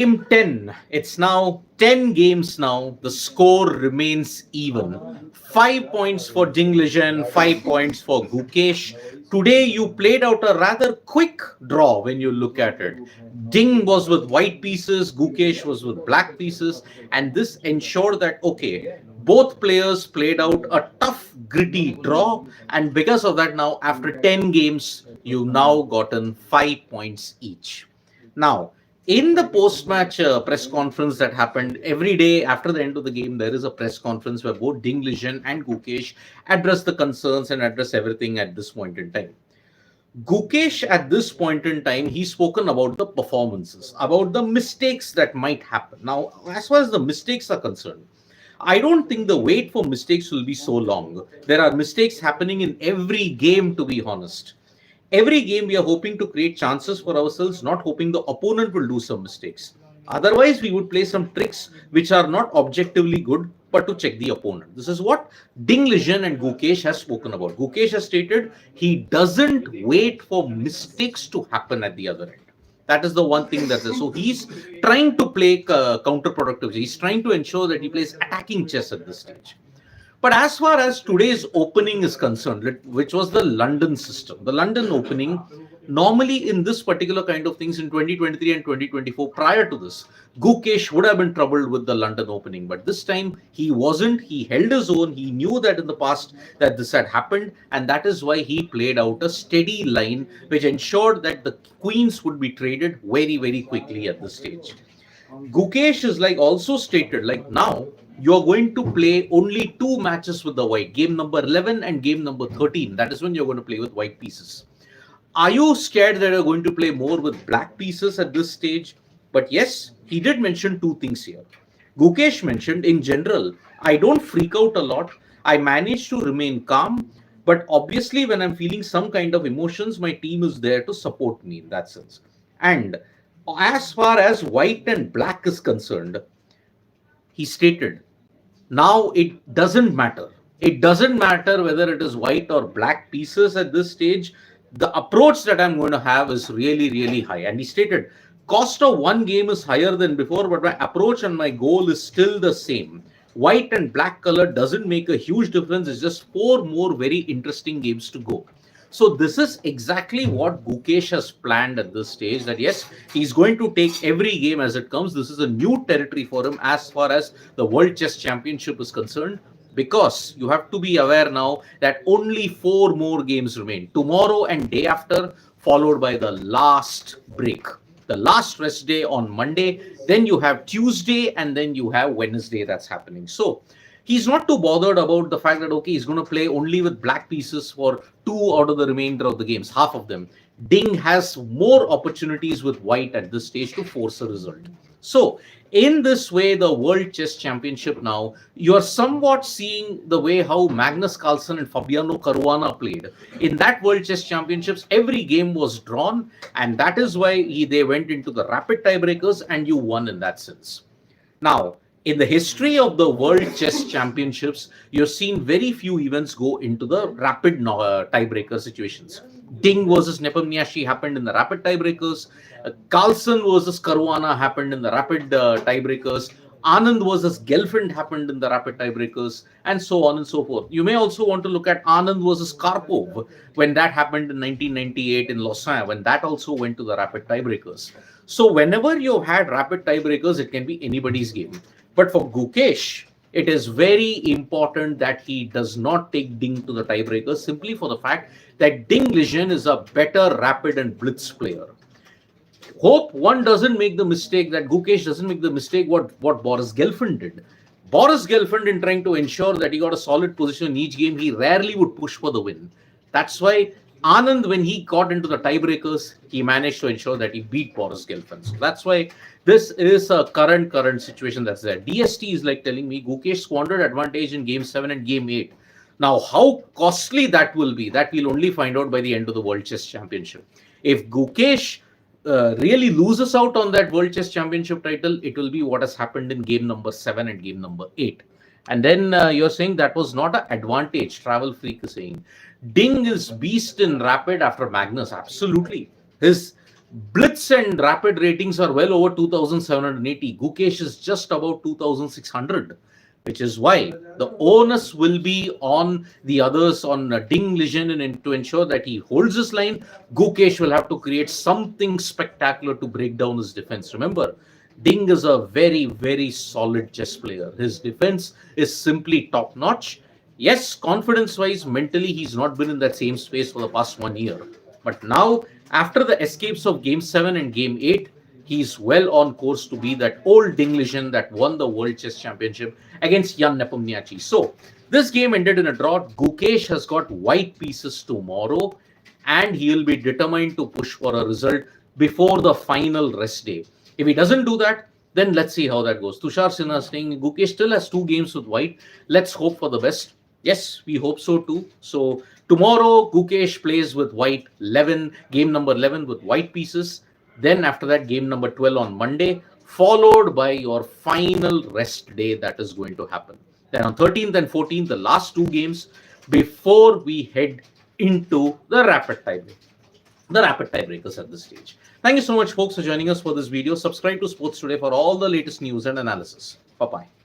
Game 10. It's now 10 games now. The score remains even. 5 points for Ding Liren, 5 points for Gukesh. Today you played out a rather quick draw when you look at it. Ding was with white pieces, Gukesh was with black pieces, and this ensured that okay, both players played out a tough, gritty draw, and because of that, now after 10 games, you've now gotten 5 points each. Now, in the post-match press conference that happened every day after the end of the game, there is a press conference where both Ding Liren and Gukesh address the concerns and address everything at this point in time. Gukesh, at this point in time, he's spoken about the performances, about the mistakes that might happen. Now, as far as the mistakes are concerned, I don't think the wait for mistakes will be so long. There are mistakes happening in every game, to be honest. Every game we are hoping to create chances for ourselves, not hoping the opponent will do some mistakes. Otherwise, we would play some tricks which are not objectively good, but to check the opponent. This is what Ding Liren and Gukesh has spoken about. Gukesh has stated he doesn't wait for mistakes to happen at the other end. That is the one thing that's there. So he's trying to play counterproductive. He's trying to ensure that he plays attacking chess at this stage. But as far as today's opening is concerned, which was the London system, the London opening, normally in this particular kind of things in 2023 and 2024, prior to this, Gukesh would have been troubled with the London opening. But this time he wasn't. He held his own. He knew that in the past that this had happened. And that is why he played out a steady line, which ensured that the queens would be traded very, very quickly at this stage. Gukesh is like also stated, like now you're going to play only two matches with the white, game number 11 and game number 13. That is when you're going to play with white pieces. Are you scared that you're going to play more with black pieces at this stage? But yes, he did mention two things here. Gukesh mentioned in general, I don't freak out a lot. I manage to remain calm. But obviously, when I'm feeling some kind of emotions, my team is there to support me in that sense. And as far as white and black is concerned, he stated, now it doesn't matter. It doesn't matter whether it is white or black pieces at this stage. The approach that I'm going to have is really, really high. And he stated, cost of one game is higher than before, but my approach and my goal is still the same. White and black color doesn't make a huge difference. It's just four more very interesting games to go. So this is exactly what Gukesh has planned at this stage, that yes, he's going to take every game as it comes. This is a new territory for him as far as the World Chess Championship is concerned, because you have to be aware now that only four more games remain. Tomorrow and day after, followed by the last break. The last rest day on Monday, then you have Tuesday, and then you have Wednesday that's happening. So he's not too bothered about the fact that, okay, he's going to play only with black pieces for two out of the remainder of the games, half of them. Ding has more opportunities with white at this stage to force a result. So in this way, the World Chess Championship now, you're somewhat seeing the way how Magnus Carlsen and Fabiano Caruana played. In that World Chess Championships, every game was drawn, and that is why they went into the rapid tiebreakers, and you won in that sense. Now, in the history of the World Chess Championships, you've seen very few events go into the rapid tiebreaker situations. Ding versus Nepomniachtchi happened in the rapid tiebreakers. Carlsen versus Caruana happened in the rapid tiebreakers. Anand versus Gelfand happened in the rapid tiebreakers, and so on and so forth. You may also want to look at Anand versus Karpov when that happened in 1998 in Lausanne, when that also went to the rapid tiebreakers. So whenever you've had rapid tiebreakers, it can be anybody's game. But for Gukesh, it is very important that he does not take Ding to the tiebreakers, simply for the fact that Ding Liren is a better rapid and blitz player. Hope one doesn't make the mistake, that Gukesh doesn't make the mistake what Boris Gelfand did. Boris Gelfand, in trying to ensure that he got a solid position in each game, he rarely would push for the win. That's why Anand, when he got into the tiebreakers, he managed to ensure that he beat Boris Gelfand. So that's why this is a current situation that's there. DST is like telling me Gukesh squandered advantage in game 7 and game 8. Now, how costly that will be, that we'll only find out by the end of the World Chess Championship. If Gukesh really loses out on that World Chess Championship title, it will be what has happened in game number 7 and game number 8. And then you're saying that was not an advantage. Travel Freak is saying Ding is beast in rapid after Magnus. Absolutely. His Blitz and rapid ratings are well over 2780. Gukesh is just about 2600, which is why the onus will be on the others, on Ding Liren, and to ensure that he holds his line. Gukesh will have to create something spectacular to break down his defense. Remember, Ding is a very, very solid chess player. His defense is simply top notch. Yes, confidence wise, mentally, he's not been in that same space for the past 1 year. But now, after the escapes of Game 7 and Game 8, he's well on course to be that old Ding Liren that won the World Chess Championship against Jan Nepomniachtchi. So, this game ended in a draw. Gukesh has got white pieces tomorrow, and he'll be determined to push for a result before the final rest day. If he doesn't do that, then let's see how that goes. Tushar Sinha saying Gukesh still has 2 games with white. Let's hope for the best. Yes, we hope so too. So tomorrow, Gukesh plays with white 11, game number 11 with white pieces. Then after that, game number 12 on Monday, followed by your final rest day that is going to happen. Then on 13th and 14th, the last 2 games before we head into the rapid tiebreakers at this stage. Thank you so much, folks, for joining us for this video. Subscribe to Sports Today for all the latest news and analysis. Bye-bye.